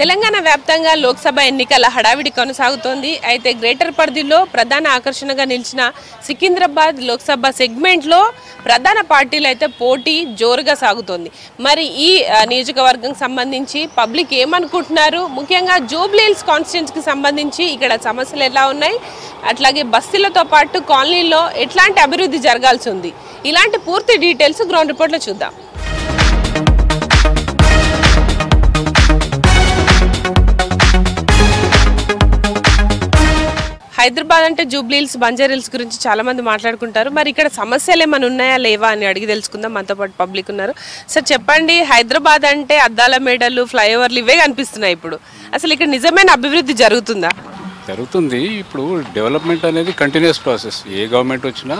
తెలంగాణ వ్యాప్తంగా లోక్సభ ఎన్నికల హడావిడి కొనసాగుతోంది. అయితే గ్రేటర్ పరిధిలో ప్రధాన ఆకర్షణగా నిలిచిన సికింద్రాబాద్ లోక్సభ సెగ్మెంట్లో ప్రధాన పార్టీలు అయితే పోటీ జోరుగా సాగుతోంది. మరి ఈ నియోజకవర్గం సంబంధించి పబ్లిక్ ఏమనుకుంటున్నారు, ముఖ్యంగా జూబ్లీ హిల్స్ కాన్స్టిట్యుయెన్సీకి సంబంధించి ఇక్కడ సమస్యలు ఎలా ఉన్నాయి, అట్లాగే బస్తీలతో పాటు కాలనీల్లో ఎట్లాంటి అభివృద్ధి జరగాల్సి ఉంది, ఇలాంటి పూర్తి డీటెయిల్స్ గ్రౌండ్ రిపోర్ట్లో చూద్దాం. హైదరాబాద్ అంటే జూబ్లీ హిల్స్, బంజారా హిల్స్ గురించి చాలా మంది మాట్లాడుకుంటారు. మరి ఇక్కడ సమస్యలు ఏమైనా ఉన్నాయా లేవా అని అడిగి తెలుసుకుందాం. మనతో పాటు పబ్లిక్ ఉన్నారు. సార్ చెప్పండి, హైదరాబాద్ అంటే అద్దాల మేడలు, ఫ్లైఓవర్లు ఇవే కనిపిస్తున్నాయి. ఇప్పుడు అసలు ఇక్కడ నిజమైన అభివృద్ధి జరుగుతుందా? జరుగుతుంది. ఇప్పుడు డెవలప్మెంట్ అనేది కంటిన్యూస్ ప్రాసెస్. ఏ గవర్నమెంట్ వచ్చినా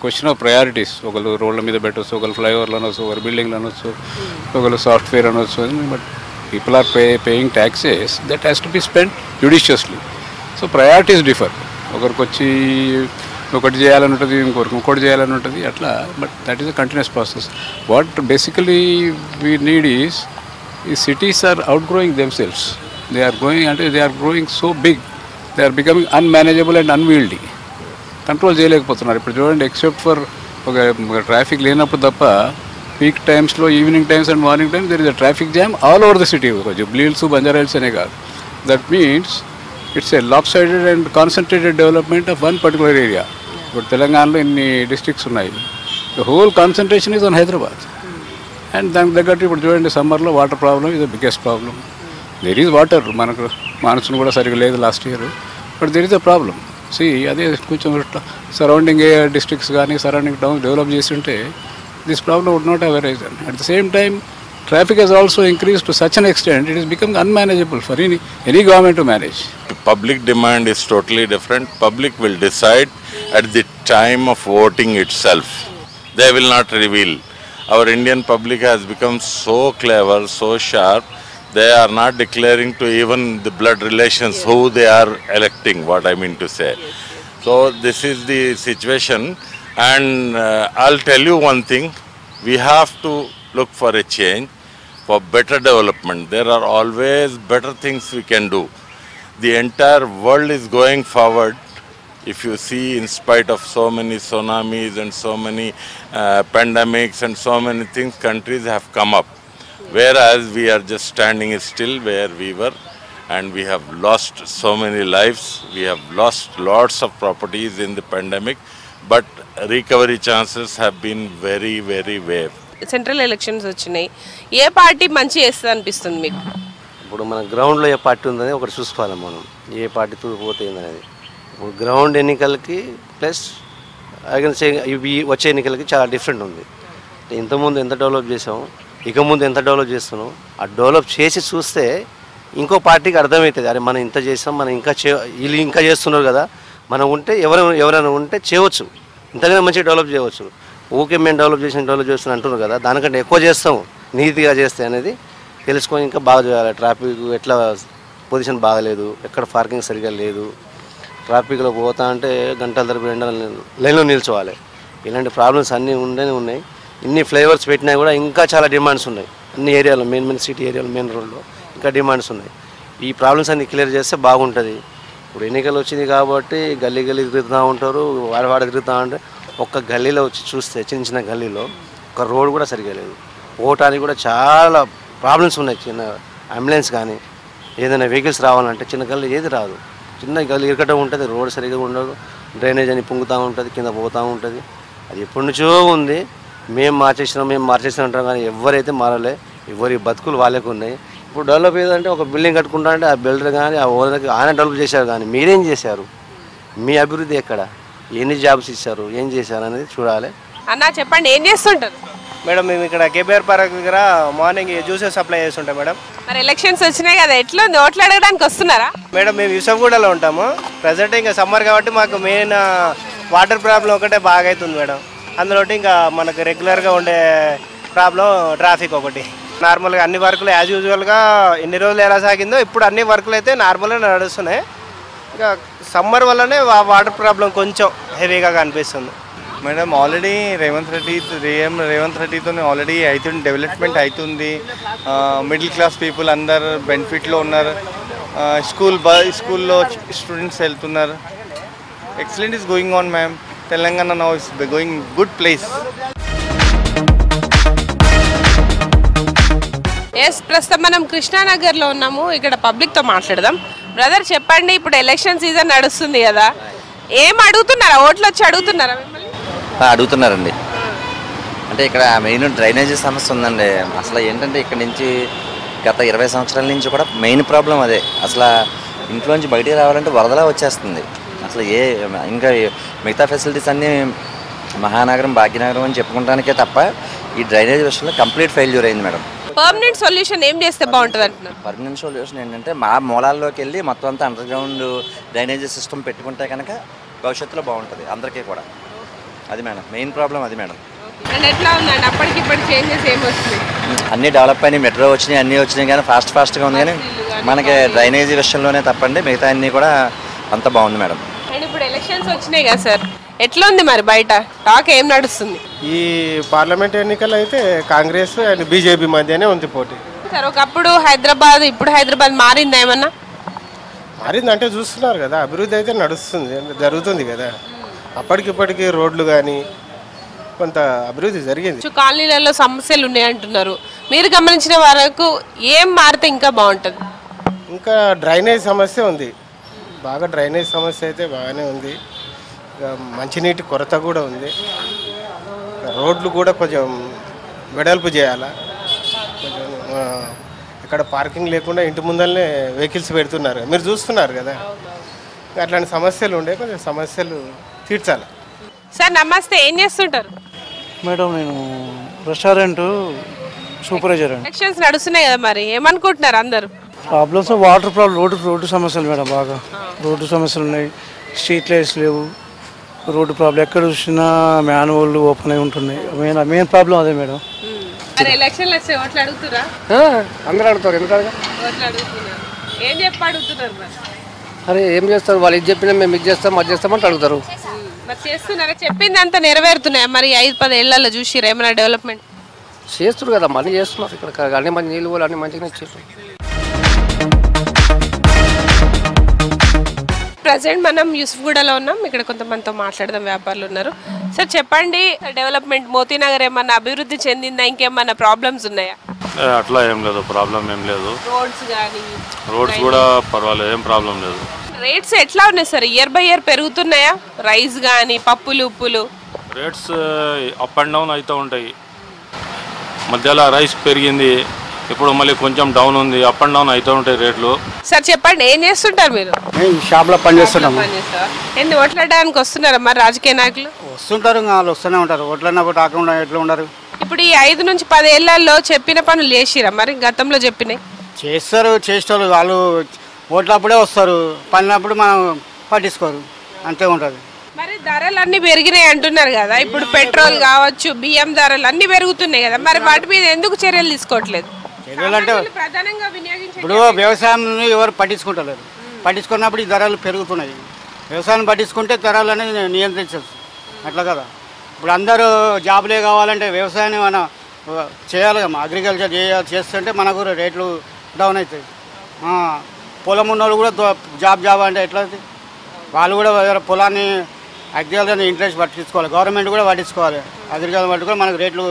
క్వశ్చన్ ఆఫ్ ప్రయారిటీస్. ఒకరు రోడ్ల మీద పెట్టవచ్చు, ఒకరు ఫ్లైఓవర్లు అనొచ్చు, ఒకరు బిల్డింగ్లు అనొచ్చు, ఒకరు సాఫ్ట్వేర్ అనొచ్చు. But people are paying taxes that has to be spend judiciously. So priorities differ. ఒకరికి వచ్చి ఒకటి చేయాలని ఉంటుంది, ఇంకోటి చేయాలని ఉంటుంది, అట్లా. But that is a continuous process. What basically we need is, ఈ cities are outgrowing themselves. They are growing so big, they are becoming unmanageable and unwieldy. Control చేయలేకపోతున్నారు. ఇప్పుడు చూడండి, ఎక్సెప్ట్ ఫర్ ఒక ట్రాఫిక్ లేనప్పుడు తప్ప peak టైమ్స్లో, evening times and morning times there is a traffic jam all over the city. Jubilee hills, Banjara hills అనే కాదు. That means it's a lopsided and concentrated development of one particular area. But Telangana in districts ఉన్నాయి. The whole concentration is on Hyderabad. And then దగ్గర ఇప్పుడు చూడండి, సమ్మర్లో water problem is the biggest problem. There is water. మనకు monsoon కూడా సరిగ్గా లేదు last year. But there is a problem. See, అదే కొంచెం సరౌండింగ్ డిస్ట్రిక్ట్స్ కానీ సరౌండింగ్ టౌన్స్ డెవలప్ చేసి ఉంటే this problem would not have arisen. At the same time, traffic has also increased to such an extent, it is becoming unmanageable for any government to manage. Public demand is totally different. Public will decide at the time of voting itself. They will not reveal. Our Indian public has become so clever, so sharp, they are not declaring to even the blood relations who they are electing, what I mean to say. So this is the situation, and I'll tell you one thing, we have to look for a change, for better development. There are always better things we can do. The entire world is going forward. If you see, in spite of so many tsunamis and so many pandemics and so many things, countries have come up. Whereas we are just standing still where we were, and we have lost so many lives. We have lost lots of properties in the pandemic, but recovery chances have been very, very rare. Central elections వచ్చినాయి. ఏ party మంచి చేస్తుంది అనిపిస్తుంది మీకు? ఇప్పుడు మన గ్రౌండ్లో ఏ party ఉందని ఒకటి చూసుకోవాలి మనం, ఏ పార్టీ తూపోతుంది అనేది. ఇప్పుడు గ్రౌండ్ ఎన్నికలకి ప్లస్ ఇవి వచ్చే ఎన్నికలకి చాలా డిఫరెంట్ ఉంది. ఇంతకుముందు ఎంత డెవలప్ చేసాము, ఇక ముందు ఎంత డెవలప్ చేస్తున్నాం, ఆ డెవలప్ చేసి చూస్తే ఇంకో పార్టీకి అర్థమవుతుంది, అరే మనం ఇంత చేసాం, మనం వీళ్ళు ఇంకా చేస్తున్నారు కదా, మనం ఉంటే ఎవరైనా ఉంటే చేయవచ్చు, ఇంతకన్నా మంచిగా డెవలప్ చేయవచ్చు. ఓకే, మేము డెవలప్ చేస్తున్నాం అంటున్నారు కదా, దానికంటే ఎక్కువ చేస్తాం నీతిగా చేస్తే అనేది తెలుసుకొని ఇంకా బాగా చేయాలి. ట్రాఫిక్ ఎట్లా పొజిషన్ బాగలేదు, ఎక్కడ పార్కింగ్ సరిగా లేదు, ట్రాఫిక్లో పోతా అంటే గంటల తరబడి లైన్లో నిల్చోవాలి. ఇలాంటి ప్రాబ్లమ్స్ అన్నీ ఉన్నాయి. ఇన్ని ఫ్లైఓవర్స్ పెట్టినా కూడా ఇంకా చాలా డిమాండ్స్ ఉన్నాయి. అన్ని ఏరియాలో, మెయిన్ సిటీ ఏరియాలో, మెయిన్ రోడ్లో ఇంకా డిమాండ్స్ ఉన్నాయి. ఈ ప్రాబ్లమ్స్ అన్ని క్లియర్ చేస్తే బాగుంటుంది. ఇప్పుడు ఎన్నికలు వచ్చింది కాబట్టి గల్లీ తిరుగుతూ ఉంటారు, వాడ తిరుగుతూ ఉంటే ఒక్క గల్లీలో వచ్చి చూస్తే చిన్న గల్లీలో ఒక రోడ్ కూడా సరిగా లేదు, పోవటానికి కూడా చాలా ప్రాబ్లమ్స్ ఉన్నాయి. చిన్న అంబులెన్స్ కానీ ఏదైనా వెహికల్స్ రావాలంటే చిన్న గల్లీ ఏది రాదు, చిన్న గల్లీ ఇరకటం ఉంటుంది, రోడ్ సరిగా ఉండదు, డ్రైనేజ్ అని పొంగుతూ ఉంటుంది, కింద పోతూ ఉంటుంది. అది ఎప్పటి నుంచో ఉంది. మేము మార్చేసినాం అంటాం, కానీ ఎవరైతే మారలే, ఎవరి బతుకులు వాళ్ళకు ఉన్నాయి. ఇప్పుడు డెవలప్ ఏదంటే ఒక బిల్డింగ్ కట్టుకుంటా అంటే ఆ బిల్డర్ కానీ ఆ ఓనర్కి ఆయన డెవలప్ చేశారు, కానీ మీరేం చేశారు, మీ అభివృద్ధి ఎక్కడ, ఎన్ని జాబ్స్ ఇచ్చారు, ఏం చేశారు అనేది చూడాలి. అన్న చెప్పండి, ఏం చేస్తుంటారు? మేడం మేము ఇక్కడ కేబీఆర్ పార్క్ దగ్గర మార్నింగ్ జ్యూసెస్ సప్లై చేస్తుంటాం మేడం. మరి ఎలక్షన్స్ వచ్చినాయి కదా, ఎట్లా ఉంది, ఓట్లు అడగడానికి వస్తున్నారా? మేడం మేము యూసఫ్గూడలో ఉంటాము ప్రజెంట్. ఇంకా సమ్మర్ కాబట్టి మాకు మెయిన్ వాటర్ ప్రాబ్లం ఒకటే బాగా అవుతుంది మేడం. అందులో ఇంకా మనకు రెగ్యులర్గా ఉండే ప్రాబ్లం ట్రాఫిక్ ఒకటి. నార్మల్గా అన్ని వర్కులు యాజ్ యూజువల్గా ఎన్ని రోజులు ఎలా సాగిందో ఇప్పుడు అన్ని వర్కులు అయితే నార్మల్గా నడుస్తున్నాయి. ఇంకా సమ్మర్ వల్లనే వాటర్ ప్రాబ్లం కొంచెం హెవీగా కనిపిస్తుంది. మేడం ఆల్రెడీ రేవంత్ రెడ్డితో ఆల్రెడీ అవుతుంది, డెవలప్మెంట్ అవుతుంది. మిడిల్ క్లాస్ పీపుల్ అందరు బెనిఫిట్లో ఉన్నారు. స్కూల్లో స్టూడెంట్స్ వెళ్తున్నారు. Excellent is going on ma'am. Telangana now is going good place. Yes, ప్రస్తుతం మనం కృష్ణానగర్లో ఉన్నాము. ఇక్కడ పబ్లిక్తో మాట్లాడదాం. బ్రదర్ చెప్పండి, ఇప్పుడు ఎలక్షన్ సీజన్ నడుస్తుంది కదా, ఏం అడుగుతున్నారా? ఓట్లు వచ్చి అడుగుతున్నారా మిమ్మల్ని? అడుగుతున్నారండి. అంటే ఇక్కడ మెయిన్ డ్రైనేజీ సమస్య ఉందండి. అసలు ఏంటంటే ఇక్కడ నుంచి గత 20 సంవత్సరాల నుంచి కూడా మెయిన్ ప్రాబ్లం అదే. అసలు ఇంట్లోంచి బయటికి రావాలంటే వరదలా వచ్చేస్తుంది. అసలు ఇంకా మిగతా ఫెసిలిటీస్ అన్నీ మహానగరం భాగ్యనగరం అని చెప్పుకోవడానికే తప్ప ఈ డ్రైనేజ్ విషయంలో కంప్లీట్ ఫెయిల్యూర్ అయింది మేడం. పర్మనెంట్ సొల్యూషన్ ఏం చేస్తే బాగుంటుంది అంటున్నారు? పర్మనెంట్ సొల్యూషన్ ఏంటంటే మా మూలాల్లోకి వెళ్ళి మొత్తం అంతా అండర్ గ్రౌండ్ డ్రైనేజీ సిస్టమ్ పెట్టుకుంటే కనుక భవిష్యత్తులో బాగుంటుంది అందరికీ కూడా. అది మేడం మెయిన్ ప్రాబ్లం, అది మేడం. అండ్ ఎట్లా ఉందండి అప్పటికి ఇప్పటి చేంజెస్ ఏమొస్తుంది? అన్నీ డెవలప్ అయినాయి, మెట్రో వచ్చినాయి, అన్నీ వచ్చినాయి, కానీ ఫాస్ట్గా ఉంది. కానీ మనకి డ్రైనేజీ విషయంలోనే తప్పండి, మిగతా అన్నీ కూడా అంత బాగుంది మేడం. అండ్ ఇప్పుడు ఎలక్షన్స్ వచ్చినాయి కదా సార్, ఎట్లా ఉంది మరి బయట టాక్ ఏం నడుస్తుంది? ఈ పార్లమెంట్ ఎన్నికలు అయితే కాంగ్రెస్ అండ్ బీజేపీ మధ్యనే ఉంది పోటీ. సార్ ఒకప్పుడు హైదరాబాద్, ఇప్పుడు హైదరాబాద్ మారిందా ఏమన్నా? మారిందంటే చూస్తున్నారు కదా, అభివృద్ధి అయితే నడుస్తుంది, జరుగుతుంది కదా. అప్పటికిప్పటికి రోడ్లు కానీ కొంత అభివృద్ధి జరిగింది. కాలనీలలో సమస్యలు ఉన్నాయి అంటున్నారు, మీరు గమనించిన వరకు ఏం మారితే ఇంకా బాగుంటుంది? ఇంకా డ్రైనేజ్ సమస్య ఉంది, బాగా డ్రైనేజ్ సమస్య అయితే బాగానే ఉంది. మంచినీటి కొరత కూడా ఉంది. రోడ్లు కూడా కొంచెం వెడల్పు చేయాలా. కొంచెం ఇక్కడ పార్కింగ్ లేకుండా ఇంటి ముందరనే వెహికల్స్ పెడుతున్నారు, మీరు చూస్తున్నారు కదా. అట్లాంటి సమస్యలు ఉండే, కొంచెం సమస్యలు తీర్చాలి. సార్ నమస్తే, ఏం చేస్తుంటారు? మేడం నేను రెస్టారెంట్ సూపర్వైజర్ అండి. ఎలక్షన్స్ నడుస్తున్నాయి కదా, మరి ఏమనుకుంటున్నారు అందరు? ప్రాబ్లమ్స్ వాటర్ ప్రాబ్లం, రోడ్డు సమస్యలు మేడం, బాగా రోడ్డు సమస్యలు ఉన్నాయి. స్ట్రీట్ లైట్స్ లేవు, రోడ్డు ప్రాబ్లం, ఎక్కడ చూసినా మ్యాన్హోల్ ఓపెన్ అయి ఉంటున్నాయి. మెయిన్ ప్రాబ్లం అదే మేడం. ఎలక్షన్లు వస్తే ఓట్లు అడుగుతురా? అందరూ అడుగుతారు, ఎందుకంటే ఓట్లు అడుగుతున్నారు. ఏం చెప్పి అడుగుతున్నారు మరి? అరే ఏం చేస్తారు వాళ్ళు, ఇది చెప్పినా మేము ఇది చేస్తాం అది చేస్తామంటే అడుగుతారు. మరి చేస్తున్నారా? చెప్పింది అంతా నెరవేరుతున్నాయా మరి? 5-10 ఏళ్లలో చూసిరా ఏమైనా డెవలప్మెంట్? చేస్తున్నారు కదా, మళ్ళీ చేస్తున్నారు. ఇక్కడ అన్ని మంచి నీళ్ళు కూడా అన్ని మంచిగానే చేస్తారు. ప్రజెంట్ మనం యూసుఫ్గూడలో ఉన్నాం. ఇక్కడ కొంతమందితో మాట్లాడదాం, వ్యాపారులు ఉన్నారు. సార్ చెప్పండి, డెవలప్మెంట్ మోతీనగర్ ఏమన్నా అభివృద్ధి చెందిందా, ఇంకేమన్నా ప్రాబ్లమ్స్ ఉన్నాయా? అట్లా ఏం లేదు, ప్రాబ్లం ఏం లేదు. రోడ్స్ కానీ రోడ్స్ కూడా పర్వాలేదు, ఏం ప్రాబ్లం లేదు. రేట్స్ ఎట్లా ఉన్నాయి సార్? ఇయర్ బై ఇయర్ పెరుగుతున్నాయా? రైస్ కానీ పప్పులు ఉప్పులు రేట్స్ అప్ అండ్ డౌన్ అవుతూ ఉంటాయి. మధ్యలో రైస్ పెరిగింది, ఇప్పుడు మళ్ళీ కొంచెం డౌన్ ఉంది, అప్ అండ్ డౌన్ అవుతూ ఉంటాయి రేట్లు. సార్ చెప్పండి, ఏం చేస్తుంటారు మీరు? షాప్లో పనిచేస్తున్నాము. ఎన్ని ఓట్లాడడానికి వస్తున్నారా మరి రాజకీయ నాయకులు? వస్తుంటారు, వాళ్ళు వస్తూనే ఉంటారు. ఓట్లన్నప్పుడు రాకుండా ఎట్లా ఉండరు. ఇప్పుడు ఈ 5 నుంచి 10 ఏళ్లలో చెప్పిన పనులు చేసిరా మరి? గతంలో చెప్పినాయి చేస్తారు, చేసేవాళ్ళు వాళ్ళు ఓట్లప్పుడే వస్తారు, పనినప్పుడు మనం పట్టించుకోరు, అంతే ఉంటుంది. మరి ధరలు అన్ని పెరిగినాయి అంటున్నారు కదా, ఇప్పుడు పెట్రోల్ కావచ్చు, బియ్యం ధరలు అన్ని పెరుగుతున్నాయి కదా, మరి వాటి మీద ఎందుకు చర్యలు తీసుకోవట్లేదు? చర్యలంటే ప్రధానంగా వినియోగించే ఇప్పుడు వ్యవసాయం ఎవరు పట్టించుకుంటలేరు, పట్టించుకున్నప్పుడు ఈ ధరలు పెరుగుతున్నాయి. వ్యవసాయం పట్టించుకుంటే ధరలు అనేది నియంత్రించవచ్చు, అట్లా కదా. ఇప్పుడు అందరూ జాబులే కావాలంటే వ్యవసాయాన్ని మనం చేయాలి కదా, అగ్రికల్చర్ చేస్తుంటే మనకు రేట్లు డౌన్ అవుతాయి. పొలం ఉన్న వాళ్ళు కూడా జాబ్ అంటే ఎట్లా అవుతుంది? వాళ్ళు కూడా పొలాన్ని అగ్రికల్చర్ ఇంట్రెస్ట్ పట్టించుకోవాలి, గవర్నమెంట్ కూడా పట్టించుకోవాలి. అగ్రికల్చర్ పట్టుకొని మనకు రేట్లు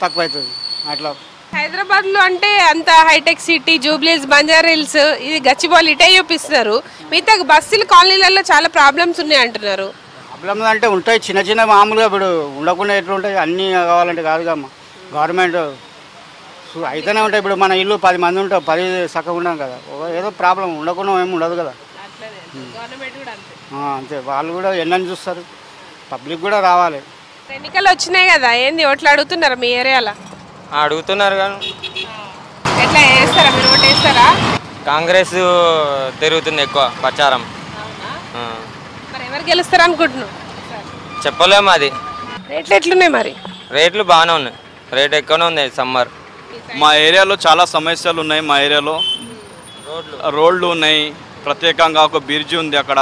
తక్కువ అవుతుంది. అట్లా హైదరాబాద్లో అంటే అంత హైటెక్ సిటీ, జూబ్లీస్, బంజారా హిల్స్, ఇది గచ్చిబౌలి ఇటే చూపిస్తున్నారు. మిగతా బస్సులు కాలనీలలో చాలా ప్రాబ్లమ్స్ ఉన్నాయి అంటున్నారు. ప్రాబ్లమ్స్ అంటే ఉంటాయి, చిన్న చిన్న మామూలుగా. ఇప్పుడు ఉండకుండా ఎట్లా ఉంటాయి, అన్నీ కావాలంటే కాదుగా. గవర్నమెంట్ అయితేనే ఉంటాయి. ఇప్పుడు మన ఇల్లు 10 మంది ఉంటాం, 10 చక్కగా ఉన్నాం కదా, ఏదో ప్రాబ్లం ఉండకుండా ఏమి ఉండదు కదా. అంతే, వాళ్ళు కూడా ఎన్నని చూస్తారు, పబ్లిక్ కూడా రావాలి. ఎన్నికలు వచ్చినాయి కదా, ఏంది ఓట్లు అడుగుతున్నారు మీ ఏరియాలో? అడుగుతున్నారు కానీ ఎట్లా వేస్తారా మీరు? ఓటు వేస్తారా? కాంగ్రెస్ తిరుగుతుంది ఎక్కువ ప్రచారం. మరి ఎవరు గెలుస్తారు అనుకుంటున్నావు? చెప్పలేము, అది రేట్లు ఎట్లున్నాయి మరి? రేట్లు బాగానే ఉన్నాయి, రేట్ ఎక్కువనే ఉంది సమ్మర్. మా ఏరియాలో చాలా సమస్యలు ఉన్నాయి. మా ఏరియాలో రోడ్లు ఉన్నాయి, ప్రత్యేకంగా ఒక బ్రిడ్జి ఉంది అక్కడ,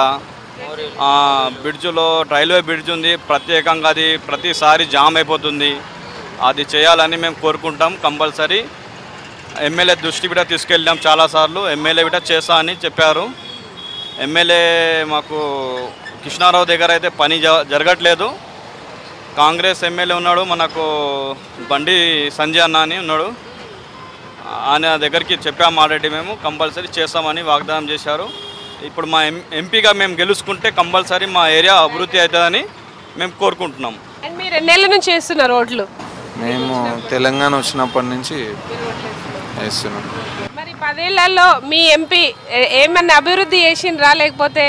బ్రిడ్జ్లో రైల్వే బ్రిడ్జ్ ఉంది ప్రత్యేకంగా, అది ప్రతిసారి జామ్ అయిపోతుంది. అది చేయాలని మేము కోరుకుంటాం. కంపల్సరీ ఎమ్మెల్యే దృష్టి కూడా తీసుకెళ్ళాం చాలాసార్లు. ఎమ్మెల్యే కూడా చేస్తా అని చెప్పారు. ఎమ్మెల్యే మాకు కృష్ణారావు దగ్గర అయితే పని జరగట్లేదు. కాంగ్రెస్ ఎమ్మెల్యే ఉన్నాడు మనకు, బండి సంజయ్ అన్న అని ఉన్నాడు. ఆయన దగ్గరికి చెప్పాము ఆల్రెడీ, మేము కంపల్సరీ చేస్తామని వాగ్దానం చేశారు. ఇప్పుడు మా ఎంపీగా మేము గెలుచుకుంటే కంపల్సరీ మా ఏరియా అభివృద్ధి అవుతుందని మేము కోరుకుంటున్నాం. మీరు ఎన్నేళ్ళ నుంచి చేస్తున్నారు రోడ్లు? మేము తెలంగాణ వచ్చినప్పటి నుంచి వేస్తున్నాం. మరి 10 ఏళ్లలో మీ ఎంపీ ఏమన్నా అభివృద్ధి చేసిండ్రా, లేకపోతే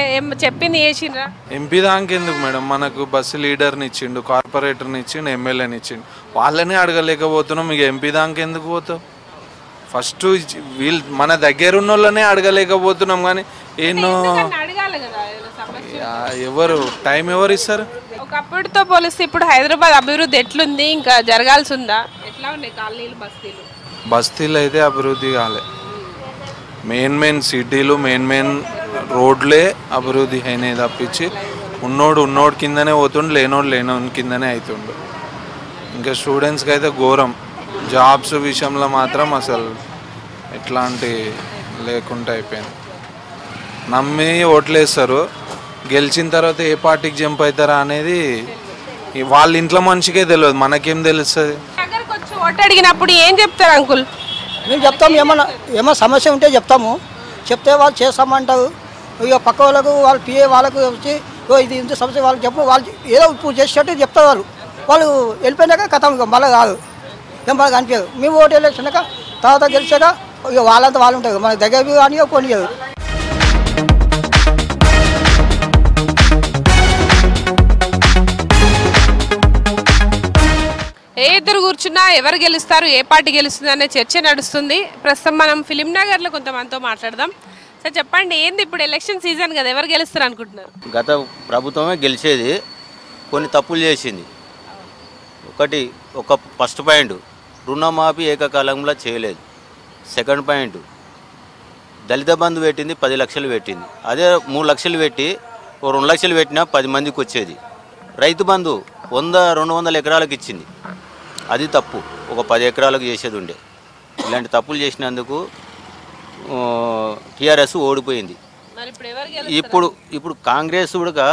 చెప్పింది చేసిండ్రా? ఎంపీ దానికి ఎందుకు మేడం, మనకు బస్సు లీడర్ని ఇచ్చిండు, కార్పొరేటర్ని ఇచ్చిండు, ఎమ్మెల్యేని ఇచ్చిండు. వాళ్ళని అడగలేకపోతున్నాం, ఇక ఎంపీ దానికి ఎందుకు పోతావు? ఫస్ట్ వీళ్ళు మన దగ్గర ఉన్న వాళ్ళనే అడగలేకపోతున్నాం. కానీ ఎన్నో ఎవరు టైం ఎవరు ఇస్తారు? ఒకప్పటితో పోలిస్తే ఇప్పుడు హైదరాబాద్ అభివృద్ధి ఎట్లుంది, ఇంకా జరగాల్సి ఉందా? ఎట్లా ఉన్నాయి కాలనీలు, బస్తీలు? బస్తీలు అయితే అభివృద్ధి కాలే. మెయిన్ సిటీలు మెయిన్ రోడ్లే అభివృద్ధి అయినాయి తప్పించి ఉన్నోడు కిందనే పోతుండు, లేనోడు కిందనే అవుతుండు. ఇంకా స్టూడెంట్స్కి అయితే ఘోరం. జాబ్స్ విషయంలో మాత్రం అసలు ఎట్లాంటి లేకుండా అయిపోయింది. నమ్మి ఓట్లేస్తారు, గెలిచిన తర్వాత ఏ పార్టీకి జంప్ అవుతారా అనేది వాళ్ళ ఇంట్లో మనిషికే తెలియదు, మనకేం తెలుస్తుంది? ఓటు అడిగినప్పుడు ఏం చెప్తారు అంకుల్? మేము చెప్తాము, ఏమన్నా సమస్య ఉంటే చెప్తాము. చెప్తే వాళ్ళు చేస్తామంటారు. ఇక పక్క వాళ్ళకు వాళ్ళు పిఏ వాళ్ళకు వచ్చి ఇది ఇంత సమస్య వాళ్ళకి చెప్పు, వాళ్ళు ఏదో ఇప్పుడు చేసేటట్టు చెప్తారు. వాళ్ళు వెళ్ళిపోయినాక కథ మళ్ళీ కాదు, ఏం బాగా అనిపించదు. మేము ఓటు వెళ్ళేసినాక తర్వాత గెలిచాక ఇక వాళ్ళంతా వాళ్ళు ఉంటారు, మన దగ్గర కానీ కొనియదు. ఏ ఇద్దరు కూర్చున్నా ఎవరు గెలుస్తారు, ఏ పార్టీ గెలుస్తుంది అనే చర్చ నడుస్తుంది. ప్రస్తుతం మనం ఫిలిం నగర్లో కొంతమందితో మాట్లాడదాం. సార్ చెప్పండి, ఏంది ఇప్పుడు ఎలక్షన్ సీజన్ కదా, ఎవరు గెలుస్తారు అనుకుంటున్నారు? గత ప్రభుత్వమే గెలిచేది, కొన్ని తప్పులు చేసింది. ఒక ఫస్ట్ పాయింట్, రుణమాఫీ ఏకకాలంలో చేయలేదు. సెకండ్ పాయింట్, దళిత బంధు పెట్టింది 10 లక్షలు పెట్టింది. అదే 3 లక్షలు పెట్టి 2 లక్షలు పెట్టినా 10 మందికి వచ్చేది. రైతు బంధు 100-200 ఎకరాలకు ఇచ్చింది, అది తప్పు. ఒక 10 ఎకరాలకు చేసేది ఉండే. ఇలాంటి తప్పులు చేసినందుకు టీఆర్ఎస్ ఓడిపోయింది. ఇప్పుడు కాంగ్రెస్ కూడా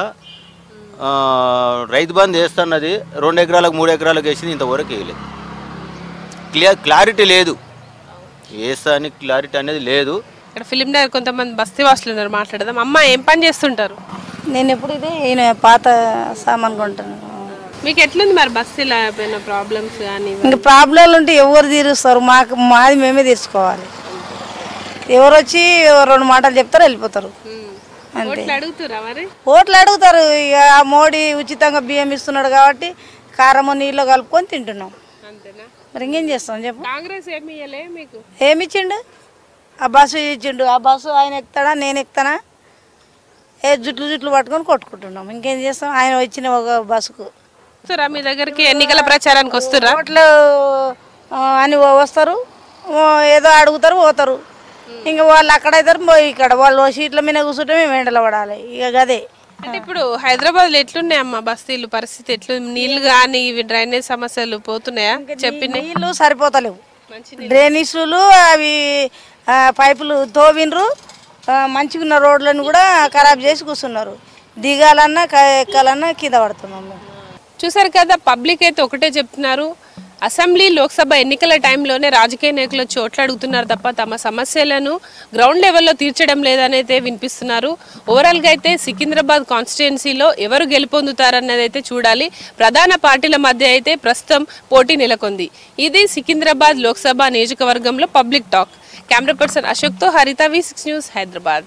రైతు బంధు వేస్తున్నది 2 ఎకరాలకు 3 ఎకరాలకు వేసింది, ఇంతవరకు వేయలేదు. క్లారిటీ లేదు, వేస్తా అని క్లారిటీ అనేది లేదు. ఇక్కడ ఫిలిం నగర్ కొంతమంది బస్తీ వాసులు ఉన్నారు, మాట్లాడదాం. అమ్మ ఏం పని చేస్తుంటారు? నేను ఎప్పుడు ఇదే ఈయన పాత సామాన్ కొంటాను. మీకు ఎట్లుంది మరి బస్తీలో ప్రాబ్లమ్స్ కానీ? ఇంకా ప్రాబ్లంలు ఉంటే ఎవరు తీరుస్తారు? మాది మేమే తీర్చుకోవాలి. ఎవరు వచ్చి 2 మాటలు చెప్తారు, వెళ్ళిపోతారు. ఓట్లు అడుగుతారు. ఇక మోడీ ఉచితంగా బియ్యం ఇస్తున్నాడు కాబట్టి కారము నీళ్ళు కలుపుకొని తింటున్నాం. మరి ఇంకేం చేస్తాం చెప్పు? కాంగ్రెస్ ఏమి ఇచ్చిండు? ఆ బస్సు ఇచ్చిండు. ఆ బస్సు ఆయన ఎక్కుతాడా, నేను ఎక్కుతానా? జుట్లు పట్టుకొని కొట్టుకుంటున్నాం. ఇంకేం చేస్తాం? ఆయన వచ్చిన ఒక బస్సుకు. మీ దగ్గరికి ఎన్నికల ప్రచారానికి వస్తురా? ఓట్లు అని వస్తారు, ఏదో అడుగుతారు, పోతారు. ఇంకా వాళ్ళు అక్కడైతారు, ఇక్కడ వాళ్ళు సీట్ల మీద కూర్చుంటే మేము ఎండలో పడాలి. ఇక అదే. అంటే ఇప్పుడు హైదరాబాద్ లో ఎట్లున్నాయమ్మా బస్తీలు పరిస్థితి? ఎట్లు నీళ్లు కానీ డ్రైనేజ్ సమస్యలు పోతున్నాయా? చెప్పిన నీళ్లు సరిపోతలేవు. డ్రైనేజీలు అవి పైపులు తోవినరు, మంచిగా ఉన్న రోడ్లను కూడా ఖరాబ్ చేసి కూర్చున్నారు. దిగాలన్నా ఎక్కాలన్నా కింద పడుతున్నాం. చూసారు కదా, పబ్లిక్ అయితే ఒకటే చెప్తున్నారు, అసెంబ్లీ లోక్సభ ఎన్నికల టైంలోనే రాజకీయ నాయకులు చోట్ల అడుగుతున్నారు తప్ప తమ సమస్యలను గ్రౌండ్ లెవెల్లో తీర్చడం లేదనైతే వినిపిస్తున్నారు. ఓవరాల్గా అయితే సికింద్రాబాద్ కాన్స్టిట్యుయెన్సీలో ఎవరు గెలుపొందుతారన్నది అయితే చూడాలి. ప్రధాన పార్టీల మధ్య అయితే ప్రస్తుతం పోటీ నెలకొంది. ఇది సికింద్రాబాద్ లోక్సభ నియోజకవర్గంలో పబ్లిక్ టాక్. కెమెరా పర్సన్ అశోక్తో హరిత, V6 న్యూస్, హైదరాబాద్.